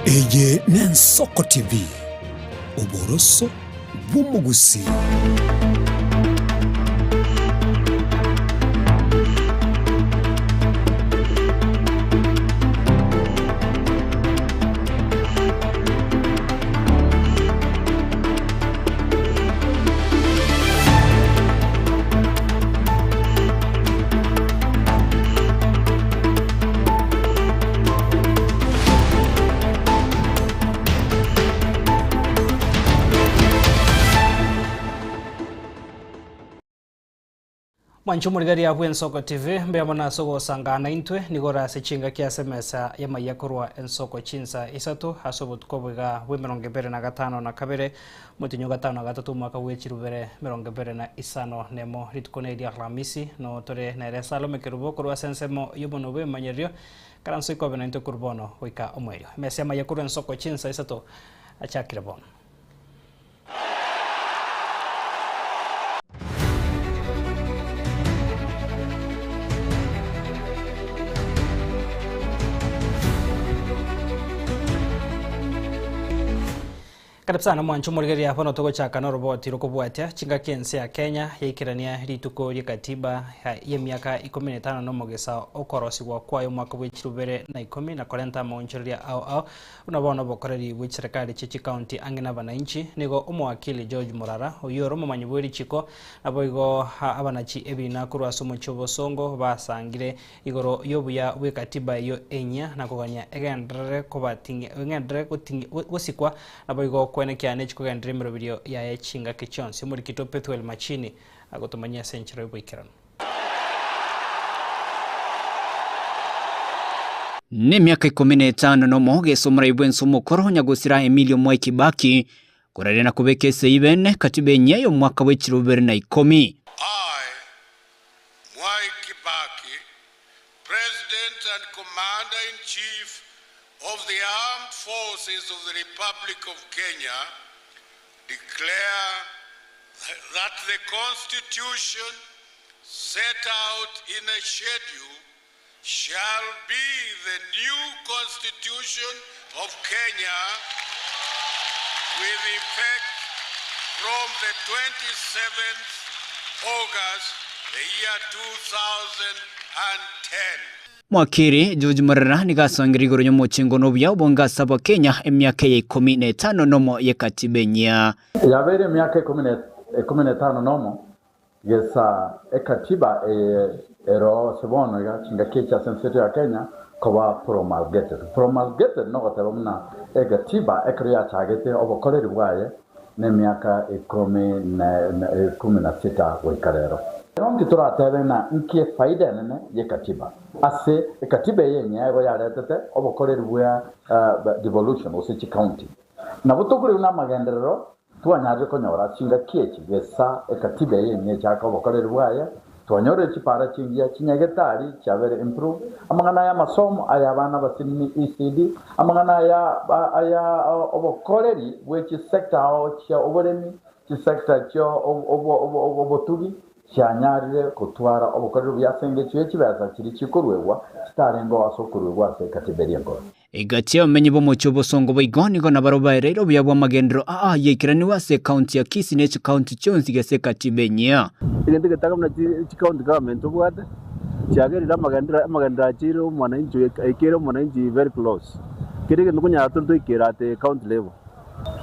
Eye n'Ensoko TV, uboroso bw'umugusi. Omorigereria bw'Ensoko TV mbeyamona sogo sangana intwe nigora sechinga kia semesa Amayia kurwa Ensoko Chinsa Isato hasobutuko bwiga bw'emeroberio na gatano na kabere mutinyo gatano na gatatu mwaka w'ekirubere meroberio na isano nemo ritukone dia Alhamisi no tore nere salome kerubo kurwa sensemo yobono bwe manyerio karanso ikobe na into kurbono wika omweyo mesi Amayia kurwa Ensoko Chinsa Isato achakira bono. Karibu sana Omwanchwa omorigereria hano tugochaka na roboti rukubwatia chinga kense ya Kenya yaikirania rituko rya katiba ya miaka 15 no mogesa okorosigwa kwayo mwaka w'ekirubere na 10 na korenta moncheria au unabona bokoreri w'serikali chichi county angina bananchi nigo omwakili George Murara oyoro mumanyibwiri chiko aboigo abanachi ebina kurwa somo chobosongo basangire igoro yobuya w'ekatiba yo enya na kuganya egendere kobatinge egendere gusikwa aboigo kwene kyane chikugendere emeroberio ya chinga kichonsi muri kitopetwel machini agotomanya senchero bwikirano ne miaka 15 no mogeso muraibwenso mukoro nyagusira Emilio Mwai Kibaki kurare na kubekese ibene katibe nyeyo mwaka w'ekirubere na 10. I, Mwai Kibaki, President and Commander-in-Chief of the Armed Forces of the Republic of Kenya, declare that the Constitution set out in a schedule shall be the new Constitution of Kenya with effect from the 27th August, the year 2010. Mwakiri George Murara nigasongera igoro nyomochingo no bya ubongasa bwa Kenya emyaka ya 15 nomo yekatibenya yabere myaka 15 nomo gesa ekatiba ero sebono ya chinga kecha senseto ya Kenya koba promulgated no gotabona ekatiba ekriya chagete obokoreri bwaye ne myaka 16 wekarero Rongi turatebe na nkie faida nene ye katiba. Ase katiba yenye ayo yaretete obokoreri bwa devolution osechi county. Na butokuri una magenderero tuanyaje konyora chinga kiechi gesa katiba yenye chaka obokoreri bwaye tuanyore chipara chingia chinyagetari chabere improve amangana ya masomo aya bana basini ECD amangana aya obokoreri bwechi sector ao cha oboremi chi sector cho obotugi cyanyarire kutwara obukorero byasenge cyo kibaza kiri kikorwewa kitarengo asokorwewa se kateberia ngo egati amenye bo mucyo bosongo boigoni go nabaroba rero byabwa magendero yekirani wase county ya Kisii ne county chonzi gese katibenya ile ndigataga mna county government obwate cyagerira magandira akiro mwananchi ekero mwananchi very close kirege nukunya tuntu ikira at county level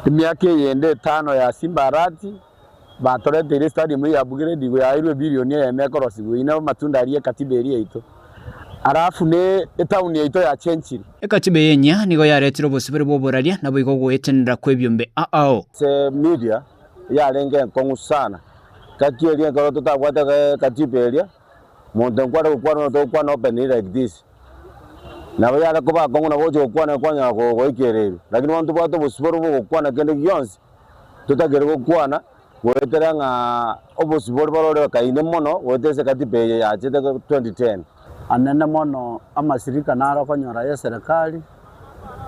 imyaka yende 5 ya Simbarati batorete ile stadium ya Bugiredi ya bilioni ya mekorosi ina matunda aliye katiberia yaito arafu ne town yaito ya Chinsa ekatibe yenya nigo yaretiro bosibere boboraria nabo igogo yetenera kwebyombe se media ya lenge kongu sana kakiria ko tutagwata katiberia muntu kwara no open like this na baya ko ba kongu na bojo kwanya ko ikerero lakini wantu bato bosibere bo kwana kende gyonsi tutagere ko kwana weteranga obosibori barore kaine mono wetese katibe ya 2010 anene mono amasirika naro konyora ya serikali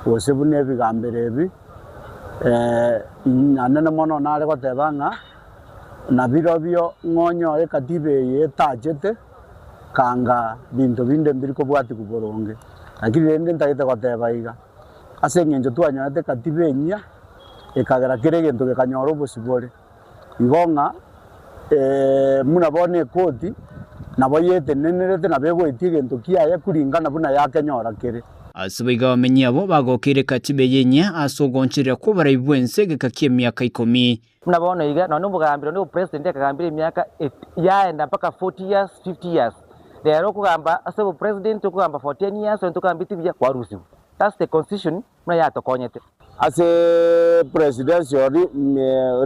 osebune bigamberebi anene mono nare gotebanga na birobyo ngonyo e katibe yetajete kanga bintu binde mbiri ko bwati kuboronge lakini rende ntagite goteba iga ase ng'encho twanyorete katiba enya ekagera kere egento gekanyora obosibore igo ng'a muna bono ekoti nabo yetenenerete nabo egoetia egento kiaye kuringana buna yakenyora kere Asubaiga bamenyi abo bagokire katiba yenya asogonchirira ko baraibwense gekakie emyaka 10 muna bono iga no mugambiro ni president akagambira emyaka yaenda mpaka 40 years 50 years lero kugamba ase president kugamba 14 years ento kugamba itibya kwarusibu. That's the constitution muna yatokonyete ase presidential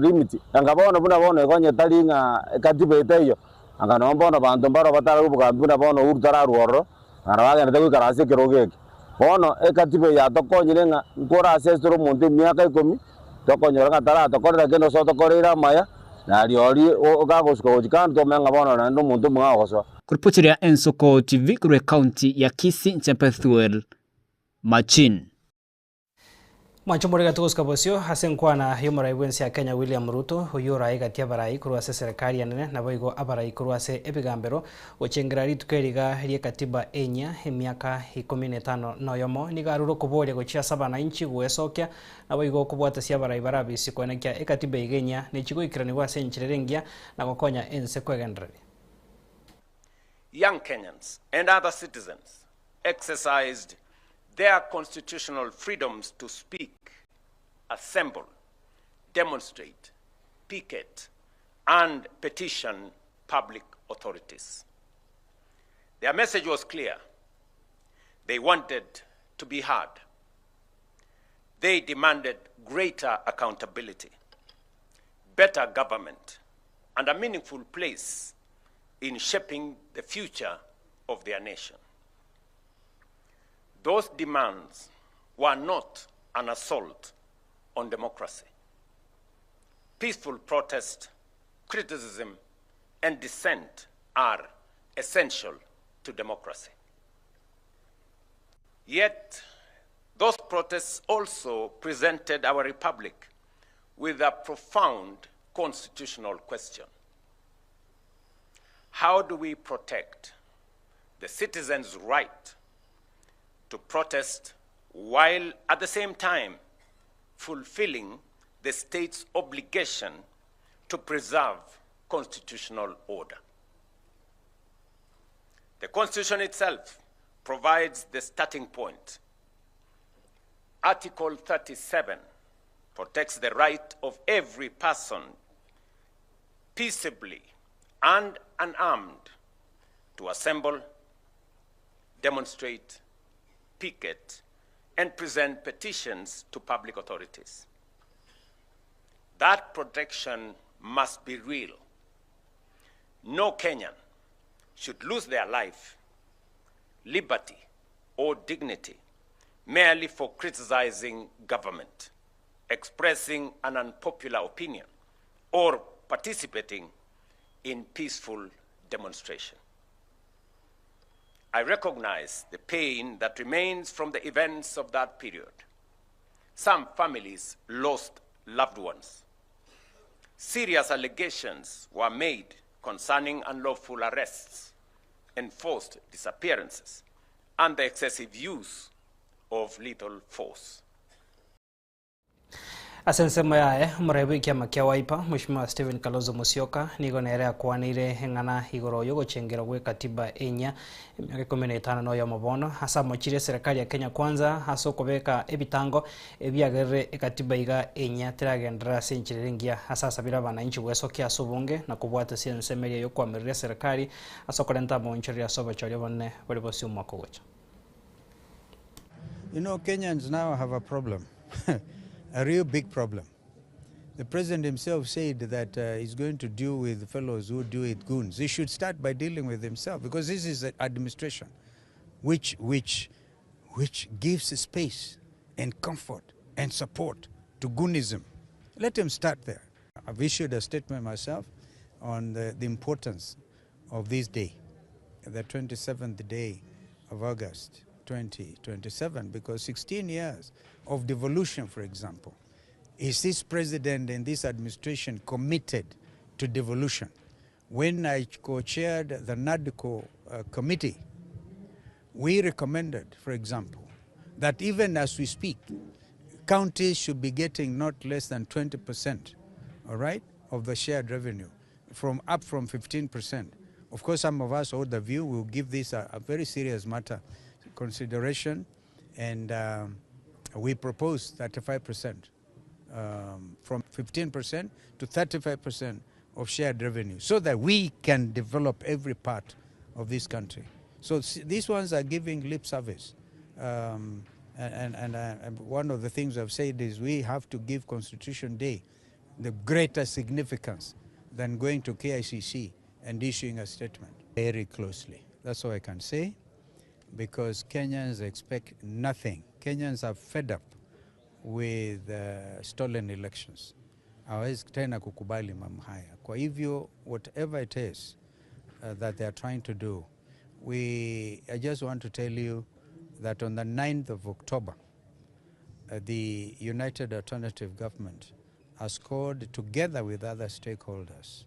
limit angabona buna bono egonyeta linga katiba iteyo angano bono bantu mbaro batara kubugambi buna bono urutara ruoro arabagenda kwikara ase kirogeke bono ekatiba yatokonyire nga nkora asesero omonto emyaka 10 tokonyora ngatara tokorera kendo so tokorera maya na riori ogagosiko ojikando tomenga bono na ndo omonto mwagoso. Kuripotiria Ensoko TV kure county ya Kisii Chempethuel Machin. Mwanchomorega tukoska bosio hasenkwana yomaraibwensi ya Kenya William Ruto huyora igatia barai kurwase serikali yanene naboigo abarai kurwase ebigambero ochengerari tukeriga rie katiba enya emyaka 15 noyomo nigaruro kuboria gochia sabana inchi gwesokya naboigo kubwata sia barai barabisi kwenekya ekatiba igenya nechigo ikirani wase enchirerengia na gokonya ense kwegendereri. Young Kenyans and other citizens exercised their constitutional freedoms to speak, assemble, demonstrate, picket, and petition public authorities. Their message was clear. They wanted to be heard. They demanded greater accountability, better government, and a meaningful place in shaping the future of their nation. Those demands were not an assault on democracy. Peaceful protest, criticism, and dissent are essential to democracy. Yet, those protests also presented our republic with a profound constitutional question. How do we protect the citizens' right to protest while at the same time fulfilling the state's obligation to preserve constitutional order? The Constitution itself provides the starting point. Article 37 protects the right of every person peaceably and unarmed to assemble, demonstrate, picket, and present petitions to public authorities. That protection must be real. No Kenyan should lose their life, liberty, or dignity merely for criticizing government, expressing an unpopular opinion, or participating in peaceful demonstration. I recognize the pain that remains from the events of that period. Some families lost loved ones. Serious allegations were made concerning unlawful arrests, enforced disappearances, and the excessive use of lethal force. Asensema yae muraibu kiama kia Wiper Mheshimiwa Stephen Kalonzo Musyoka nigo nerea kwanire ng'ana igoro yo gochengera gwe katiba enya emyaka 15 no yo mabono hasa mochire serikali ya Kenya kwanza haso kobeka ebitango ebyagerere ekatiba iga enya tiragendera senchirengia hasa sabira bana inchi gwesokia subunge na kubwata sensemeria yo kwamirira serikali haso kolenta monchiria soba choryo bonne bali bosi umwako wecha. You know, Kenyans now have a problem. A real big problem. The president himself said that he's going to deal with fellows who do it goons. He should start by dealing with himself, because this is an administration which gives space and comfort and support to goonism. Let him start there. I've issued a statement myself on the importance of this day, the 27th day of August 2027, because 16 years of devolution, for example. Is this president and this administration committed to devolution? When I co-chaired the NADCO committee, we recommended, for example, that even as we speak, counties should be getting not less than 20%, all right, of the shared revenue, up from 15%. Of course, some of us hold the view we'll give this a very serious matter consideration, and we propose 35%, from 15% to 35% of shared revenue, so that we can develop every part of this country. So these ones are giving lip service. And one of the things I've said is we have to give Constitution Day the greater significance than going to KICC and issuing a statement. Very closely. That's all I can say, because Kenyans expect nothing. Kenyans are fed up with stolen elections. Hawezi tena kukubali mambo haya. Kwa hivyo, whatever it is that they are trying to do, I just want to tell you that on the 9th of October, the United Alternative Government has called, together with other stakeholders,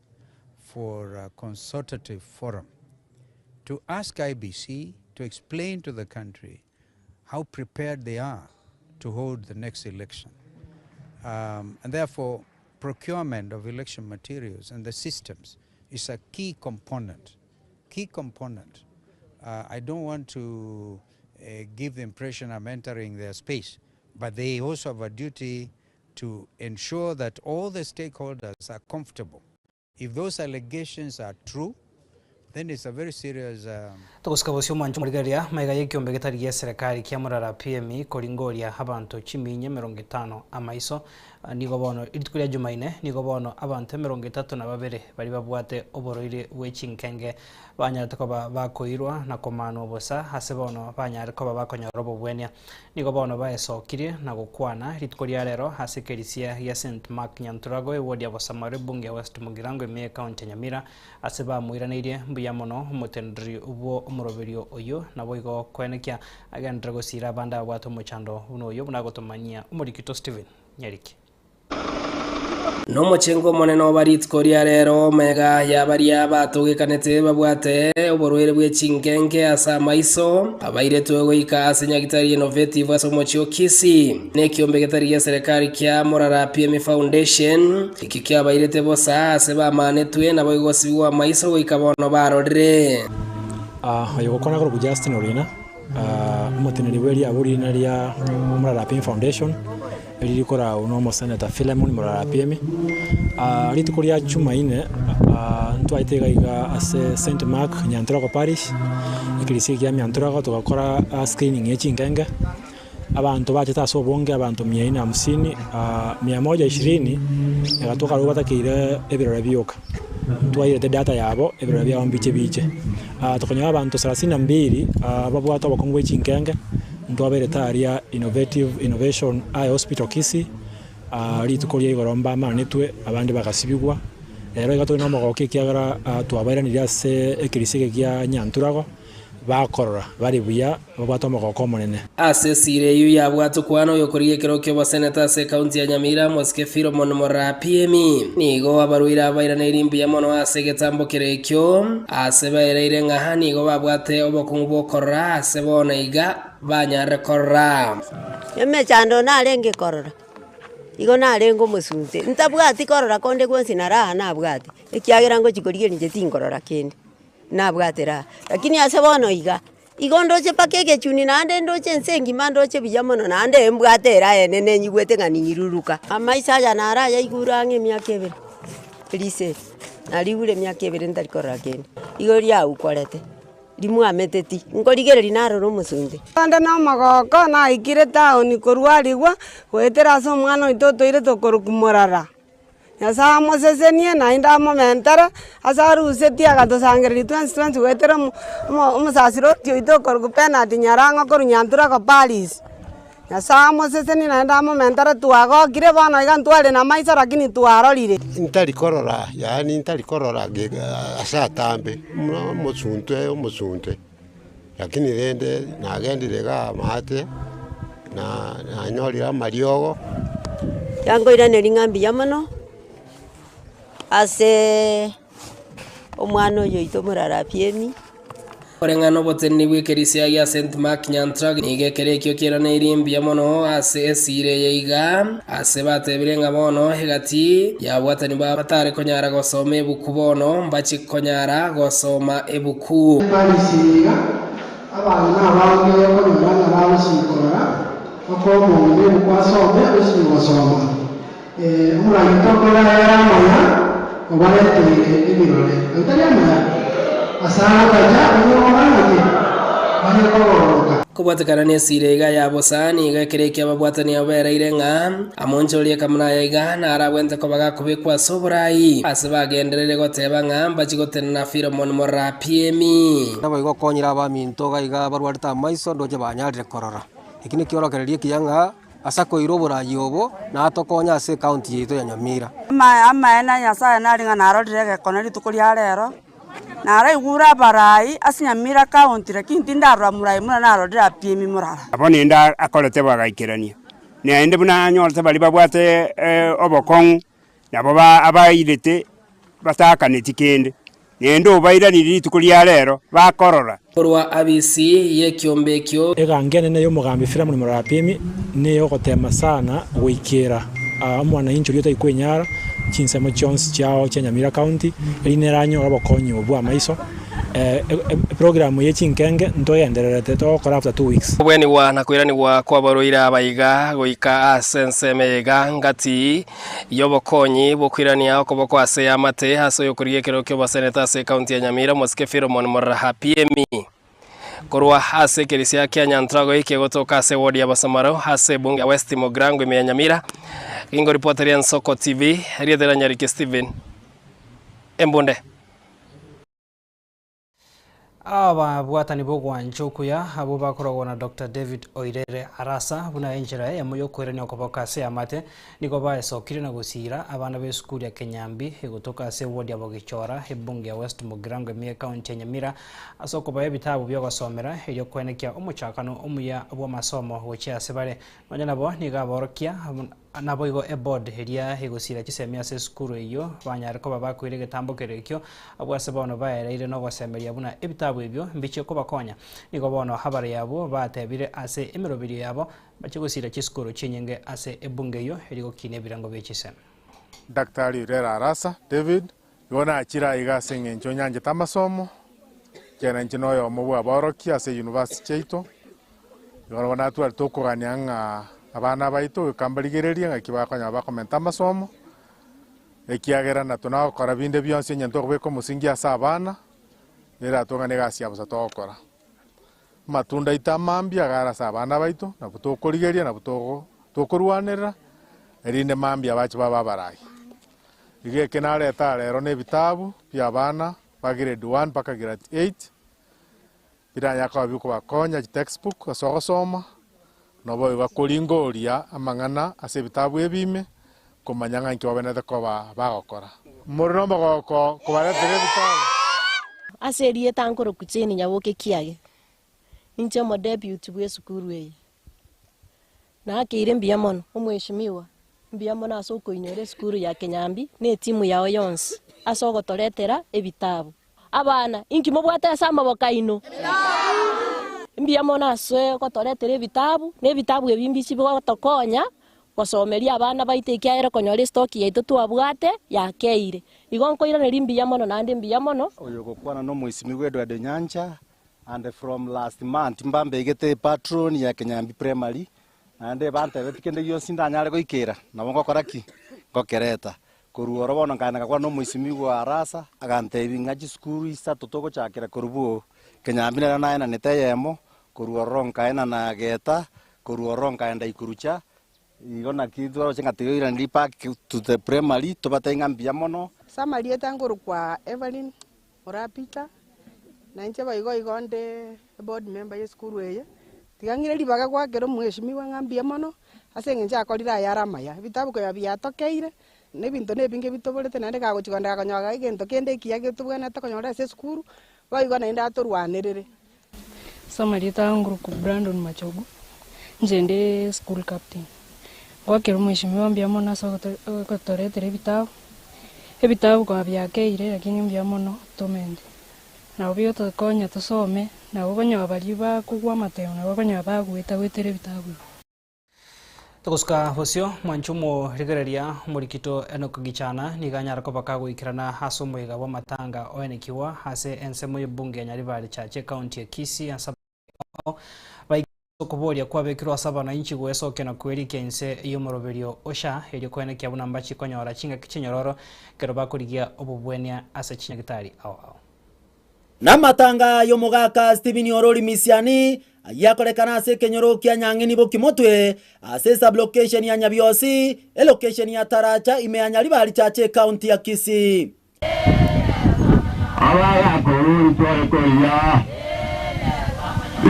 for a consultative forum to ask IBC to explain to the country how prepared they are to hold the next election. And therefore, procurement of election materials and the systems is a key component. I don't want to give the impression I'm entering their space, but they also have a duty to ensure that all the stakeholders are comfortable. If those allegations are true, then it's a very serious... Tukusikabusio Omwanchwa rigereria maiga yekiombe gitari ya serikali kia murara PMI koringoria abantu chiminye 50 amaiso nigo bono iritukuria Jumaine nigo bono abantu 32 bari babwate oboroire bw'Echinkenge banyarete koba bakoirwa na komano bosa hase bono banyarete koba bakonyorobo bwenia nigo bono baesokirie na gukwana iritukuria rero hase kerisia ya St Mark Nyanturago ewodi abosamare bunge West Mugirango eme county Nyamira hase bamuiraneirie mbuya mono umutenderi ubwo emeroberio oyo naboigo kwenekia agendera gusira banda bwato muchando uno oyo bunagotomania umurikito Steven Nyariki no mochengo moneno baritkoria rero mega ya baria batugikanete babwate oborwere bw'Echinkenge asa maiso abaire twegwika asenyagitari innovative asomochio kisi nekiombe gitari ya serikali kia Morara PM Foundation ikikia bairete bosa ase bamanetwe naboigosiwa maiso goikabono barorire ayogokona ko Justin Orina umuteneri weri aburina ria Morara PM Foundation rikora uno Senator Philemon Morara PM ritukuria Jumaine ntwaitega iga ase St Mark Nyanturago Parish ikirisi kia Nyanturago tugakora screening y'Echinkenge abantu bacheta so bonge abantu 450 120 egatoka rubatakire ebirore byoka twaire data yabo ebirore byabo biche tukonya abantu 32 babwata abakungu b'Echinkenge ndwabere taria innovation eye hospital kisi ritukoria igoromba manetwe abandi bagasibigwa rero igato no mogoke kiagara twabairaniria se ekirisike kia Nyanturago bakorora bari buya babwato mogoko monene ase sire yu yabwato kwano yokorie kirokyo ba senator se county ya Nyamira Moske Philemon Morara PM nigo abaruira bairana irimbi ya mono ase getambo kirekyo ase baire ngaha nigo babwate obokungu bokorora ase bona iga banyare korora emechando nalenge korora igo nalengo musunte ntabwati korora konde kwensi naraha nabwati ekiagera ngo chikoriye nje tinkorora kende nabwatera lakini ase bono iga igondoche pakege chuni nande ndoche nsengi mandoche bijamono nande embwatera ene nyigwete ngani nyiruruka amaisa ya nara ya igurange myakebe lise naliure myakebe ndalikorora kende igori ya ukorete limu ameteti ngorigereri naro romusunde anda na magoko na ikire taoni korwarigwa wetera so mwana itoto ire tokorukumorara yasa mosesenie na inda momentara asaruse tiaga tosangeri 2020 wetera umusasiro tio itokoruku penalty nyarango koru Nyanturago Paris yasa mosesenie na inda momentara tuago kire bana iga ntwale na maisa lakini tuarorire intalikorora yani intalikorora asa tambe musunte lakini rende nagendire ga mate na nyorira mariogo yango irane ringambi yamono ase omwana oyo ito Morara PM orengano boteni bw'ekerisia ya St Mark Nyantra nigekerekio kiraneirie mbia mono ase esire yeiga ase batebire ngabono hegati ya bwatani ba batare konyara gosoma ebuku bono mbachi konyara gosoma ebuku barisiga abantu n'abange konyara n'abasikora okomonde kwasome esingosoma umurayitokora yaramanya obaretire ebirore utariamanya asanga kaja umuromanye banyakoroka kubwatekana nesire iga ya bosani igekerekia babwatani abereire nga amonchorie kamuna yaiga narabwente kobaga kubikwa soburai ase bagenderere goteba nga mbachigotena Philemon morapiemi nabo igokonyira abaminto gaiga barwarita amaiso ndoche banyarire korora ikini kiorokererie kiyanga asako iroborayi obo natokonya ase county yaito ya Nyamira amaena nyasaye naringa narorire gekona ritukuria rero naraigura barai ase Nyamira county lakini ndarora murai muna narorire apiemi murara abo ninda akorete bagaikirania nende buna nyorete bali babwate obokong nabo abairete batakaneti kende nendo bairanire ritukuria rero bakorora Korwa abisi ye kiombekyo egangene ne yomugambi Philemon morapiemi ne yogotema sana gwikira mwana injuri otaikwenyara Chinsa mo Jones chao cha Nyamira county rineranyo abokonyo bw'amaiso program ye chinkenge ntoyendererete tokora after 2 weeks bweni wana kwirani wa kwabaroira abayiga goika asense mega ngati yobokonyi bokwirania okoboko ase amate haso yokuriekero kyo baseneta ase county ya Nyamira mosike Philemon morapiemi korwa hase kerisia kya Nyantrago ike gotoka ase ward ya Basamaro hase bunge West Mogrango ya Nyamira ingo reporter ya Ensoko TV riedera Nyariki Steven Embonde aba bwatani bw'Omwanchwa abo bakoragwo na Dr. David Oirere Arasa buna enjera ya muyo kwerania okoboka ase amate niko baesokire na gusira abana b'esukuru ya Kenyambi egotoka ase ward ya Bogichora ebunge ya West Mogrango ya county ya Nyamira asoko baye bitabo byo gosomera eryo kwenekia omuchakano omuya bw'amasomo gochia ase bare nonya nabo niga borokia nabo igo eboard heria egosira chisemia ase sukuru iyo banyare ko babakwire getambo kerekyo abwase bono baereire no gosemeria buna ebitabo ebyo mbiche ko bakonya nigo bono habare yabo batebire ase emeroberio yabo bachigosira chisukuru chinyenge ase ebunge iyo erigo kine birango bechisema Dr. Oirere Arasa David yona achira iga sengencho nyanje tamasomo kena nchino yo mubwa boroki ase university yaito yona twali tokogania abana baito kambarigereria ngakibakanya bakomenta amasomo ekiagera na tunakora binde byonse nyento kubeko musingi asa abana era tongane gasi abo satokora matunda itamambi agara sa abana baito na butokorigeria na butogo tokorwanera erinde mambi abachi baba barai ige kenare rero ne bitabu bya abana ba grade 1 paka grade 8 biranya kwa biko bakonya textbook asogosoma nobo ibakoringoria amang'ana ase bitabu ebime komanyanga nki babenete ko bagokora murino bagoko kubaretire bitabu ase rieta nkoro kucheni nyaboke kiage inche mo debut bwe sukuru ye na akire mbia mono omweshimiwa mbia mono asoko inyore sukuru ya Kenyambi ne timu yao yonse asoko toretera ebitabu abana inki mobwata sama bokaino mbia mono aswe ko toretera ebitabu ne bitabu ebimbichi bwo tokonya gosomeria abana baitekia ero konyore stock yaito twabwate yakeire igonko ira nerimbia mono nande mbia mono oyo gokwana no muisimi gwedo ade nyanja and from last month mbambe igete patron ya Kenyambi primary ande bante betikende yo sindanyare goikera nabo ngokoraki ngokereta kuruoro bono ngana kwa no muisimi gwa Arasa agantebi ngaji skuru Isato toko chakira kurubu Kenyambi na naena neteyemo kuruoro nkaena na geta kuruoro nkaenda ikurucha igona kidwaro chengatiro ndipa to the primary to batenga mbia mono samarie tanguru kwa Evelyn Morapita na nche baigo igonde board member ye skuru eye tigangire libaga kwa kero mweshimiwa ngambia mono asenge akorira ya Amayia bitabu ko byatokeire ne binto ne binge bitoborete nande kago chigonda kanyaga igento kende kiage tubwana takonyora se skuru baigo na inda turwanerere samarie tanguru ku Brandon Machogu njende school captain wakero mweshimiwa mbia mono soko toretere ebitabu kwa byakeire lakini mbia mono tomende na bio tukonya tusome na gokonya bali ba kugwa mateo na gokonya ba gwita gwitere bitabu tuguska hosio mwanchumo rigereria murikito enoko gichana niganyara ko bakagwikirana haso muiga wa matanga oenekiwa hase ensemo y'ubunge ya Nyaribari chache county ya Kisii asaba kuboria kwa bekirwa saba na inchi gwesoke na kweri kense emeroberio osha eri kwene kya buna mbachi konyora chinga kichenyororo kero bakurigia obubwenia asa chinyagitari ao na matanga yo mugaka Steven Orori Misiani yakorekana ase kenyoro kya nyangeni bokimotwe ase sub location ya Nyabiosi location ya Taracha ime Nyaribari chache county ya Kisii abaya koruri tware koya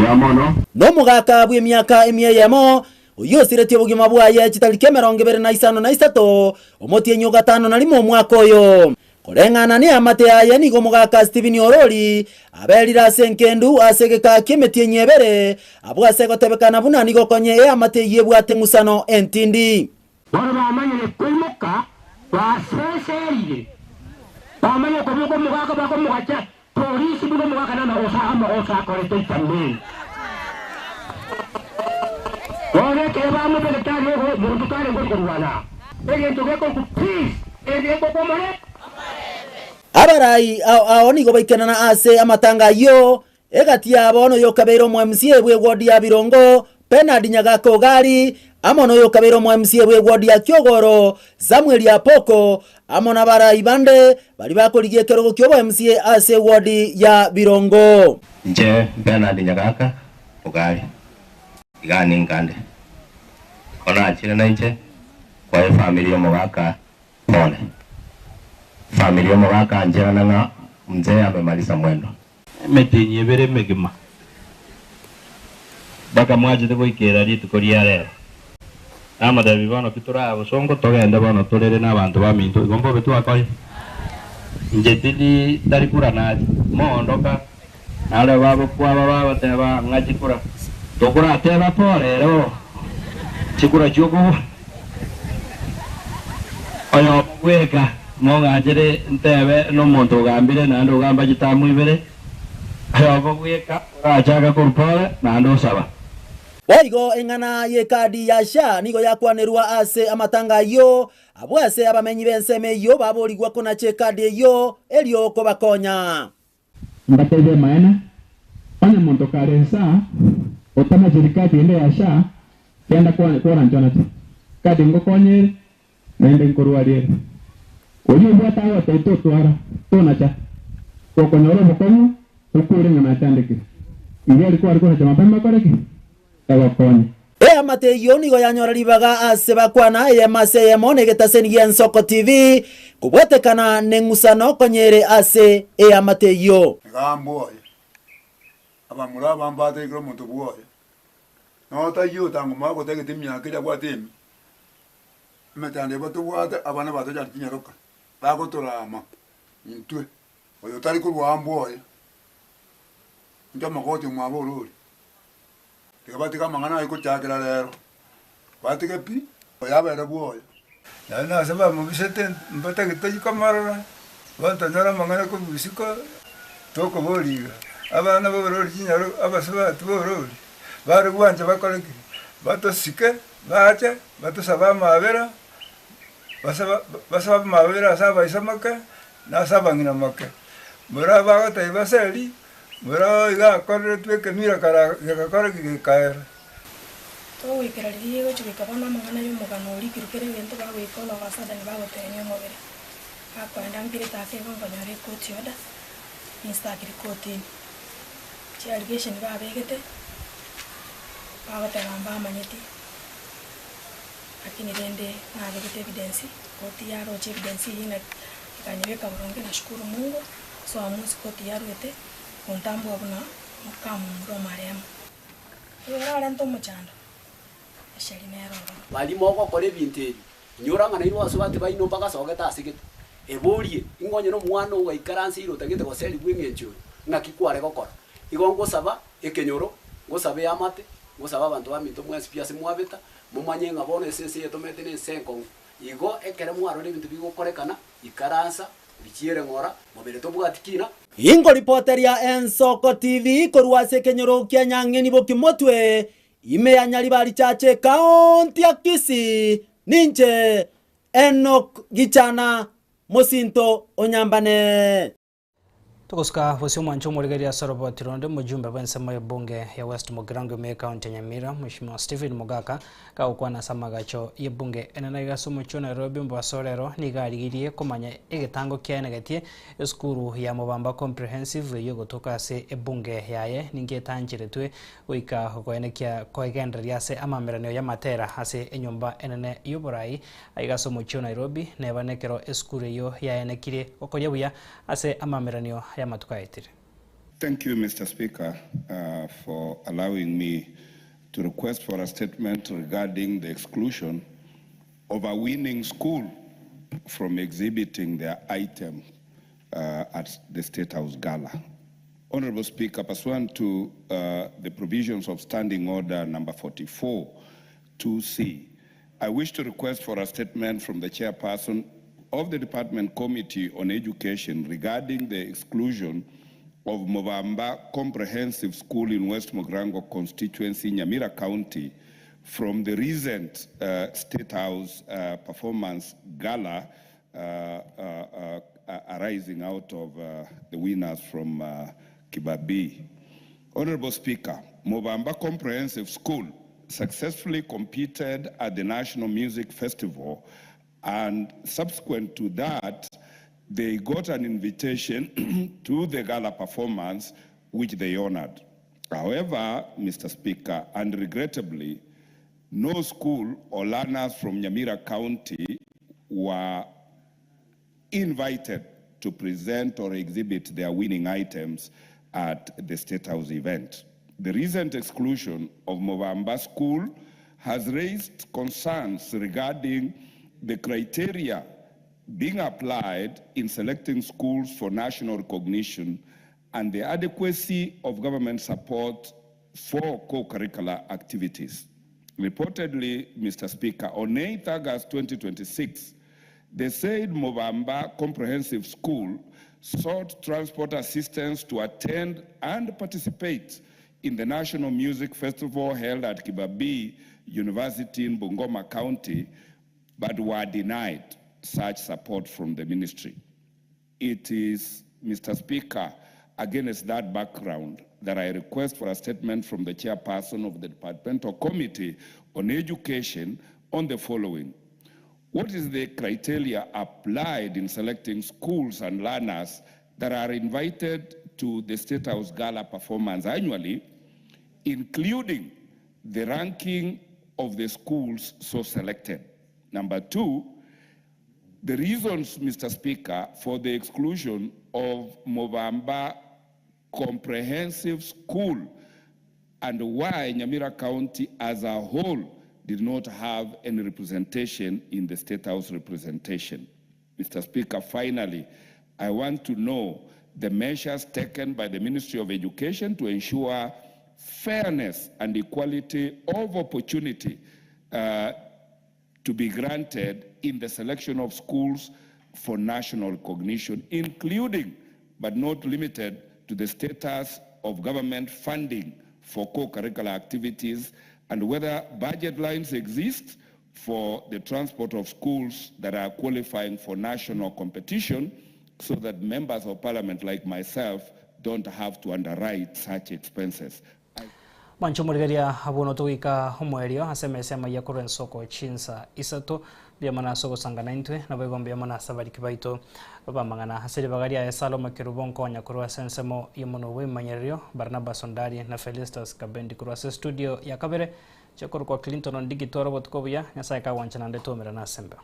yamono no mugaka bwe myaka emiyemo uyo sireti bugima bwaye chitalike 25 na Isato omotie nyoga 5 na limo mwaka oyo korengana ni amate aye nigo mugaka Steven Orori abelira senkendu asegeka kimetie nyebere abwase gotebekana buna nigo konye amate yebwate musano entindi wara bamanye kwimuka baseserire bamanye ko mugaka bako mugacha polisi bugo mugaka na osa korete tambe wale ke bamu beletari ho mundukare ngokurwana ege tugeko ku peace ege ko komore abarai ao nigo baikenana ase amatanga yo egatia abono yo kabero mu MCA bwe ward ya Birongo Penard Nyagako gari amono yo kabero mu MCA bwe ward ya Kyogoro Samuel ya Poko amona barai bande bali bakoligie kerogo kyobo MCA ase ward ya Birongo nje Penard Nyagaka ogari igani ngande ona achire na nje kwa familia mwaka pole familia mwaka njera na mzee amemaliza mwendo metinye bere megima baka mwaje de boikera ritu koria rero amada bibano kitura busongo togenda bano torere n'abantu baminto igombo betu akoye njetili darikura na mondoka ale babo kwa baba teba ngajikura tokura teba porero chikura chuko oyo weka monga jere ntebe no monto gambire na ndo gamba jitamu ibere ayo weka achaga kurpole na ndo saba Waigo engana ye kadi ya sha nigo yakwanerwa ase amatanga yo abwase abamenyi benseme yo baborigwa kona che kadi yo elio ko bakonya ngatebe maana fanya monto karensa otama jirikati ende ya sha kenda kwa njona kadi ngokonye nende nkorwariere oyo bwata wote itotwara tonacha kokonyoro bokomo ukure ngana tandike ile alikuwa na mapema koreki tawakonye amate yo nigo yanyora libaga ase bakwana ye mase ye monegeta bw'Ensoko TV kubwetekana nengusano konyere ase amate yo gamboye abamura bambate ikro muntu boye no ta yo tango mago tegete myaka ya gwatemi metande batubwate abana batoja kinyaroka bagotorama intwe oyo tari kurwamboye nja magoti mwaboruri tigabatika mangana iko chakira rero batike pi oyabere boye na saba mubisete mbata gitaji kamara banta nyara mangana ko bisiko toko boliga abana boborori kinyaro abasaba tuborori bari gwanje bakoreke batosike bacha batosaba mabera basaba mabera saba isamaka na saba ngina maka mura bago tai baseli mura iga korre tweke mira kara yakakora kikaera to wikeraririe gochubika bana mangana yo mugano uri kirukere bento bago ikono basada ni bago tenyo mobere akwenda mpire take ngonyore koti oda instakiri koti chi allegation babegete bago tebamba manyeti lakini rende na vile evidence koti yaro evidence ina ikanyeweka buronge na shukuru Mungu so amusi koti yaro ete kontambu abuna mukamu ndo maremu yora nto muchando ashali nero bali moko kore binteri nyora ngana irwa so bati baino mpaka sogeta asigete eborie ingonye no mwana wa ikaransi iro tagete goseli bw'Encho ngakikware gokora igongo saba ekenyoro gosabe amate gosaba abantu baminto mwesi pia simwabeta mumanye ngabone sese yetomete ne senko igo ekere mwaro ne bintu bigokorekana ikaransa bichiere ngora mobere tobwatikina Ingo ripoteria Ensoko TV korwase kenyoro kia nyang'eni bokimotwe ime ya Nyaribari chache kaunti ya Kisii ninche Enoch Gichana Mosinto Onyambane. Tukuska vosi Omwanchwa omorigereria sorobo tironde mujumbe bw'ensemo y'ebunge ya West Mugirango me county ya Nyamira Mheshimiwa Stephen Mugaka kaukwana samagacho y'ebunge enena igaso mucho Nairobi mbwasorero nigarigirie komanya egetango kyaenegetie eskuru ya Mubamba comprehensive yo gotoka ase ebunge yaye ningetanjiretwe goika goenekia koigenderia ase amameranio ya matera ase enyumba enene y'oborai aigaso mucho Nairobi nebanekero eskuru yo yaenekire okoria buya ase amameranio ya matukaitire. Thank you, Mr. Speaker, for allowing me to request for a statement regarding the exclusion of a winning school from exhibiting their item at the State House Gala. Honorable Speaker, pursuant to the provisions of Standing Order number 44, 2C, I wish to request for a statement from the chairperson of the Department Committee on Education regarding the exclusion of Mubamba Comprehensive School in West Mugirango constituency, Nyamira County, from the recent State House performance gala arising out of the winners from Kibabii. Honorable Speaker, Mubamba Comprehensive School successfully competed at the National Music Festival, and subsequent to that, they got an invitation to the gala performance, which they honored. However, Mr. Speaker, and regrettably, no school or learners from Nyamira County were invited to present or exhibit their winning items at the State House event. The recent exclusion of Mubamba School has raised concerns regarding the criteria being applied in selecting schools for national recognition and the adequacy of government support for co-curricular activities. Reportedly, Mr. Speaker, on 8 August 2026, the said Mubamba Comprehensive School sought transport assistance to attend and participate in the National Music Festival held at Kibabii University in Bungoma County, but were denied such support from the ministry. It is, Mr. Speaker, against that background that I request for a statement from the chairperson of the Departmental Committee on Education on the following. What is the criteria applied in selecting schools and learners that are invited to the State House Gala performance annually, including the ranking of the schools so selected? Number two, the reasons, Mr. Speaker, for the exclusion of Mubamba Comprehensive School and why Nyamira County as a whole did not have any representation in the State House representation. Mr. Speaker, finally, I want to know the measures taken by the Ministry of Education to ensure fairness and equality of opportunity to be granted in the selection of schools for national recognition, including but not limited to the status of government funding for co-curricular activities, and whether budget lines exist for the transport of schools that are qualifying for national competition, so that members of parliament like myself don't have to underwrite such expenses. Omwanchwa omorigereria abono tugika omwerio asemese Amayia bw'Ensoko Chinsa Isato biamana soko sanganaintwe na bwegombe biamana sabariki baito babamangana hasiri bagaria esalo makirubo nkonya kurwa sensemo yemono wemanyerio Barnabas Sondari na Felistas Kabendi kurwa studio ya kabere chakoro kwa Clinton on digitoro botkobuya nyasaye ka wanchana ndetomera na sembe.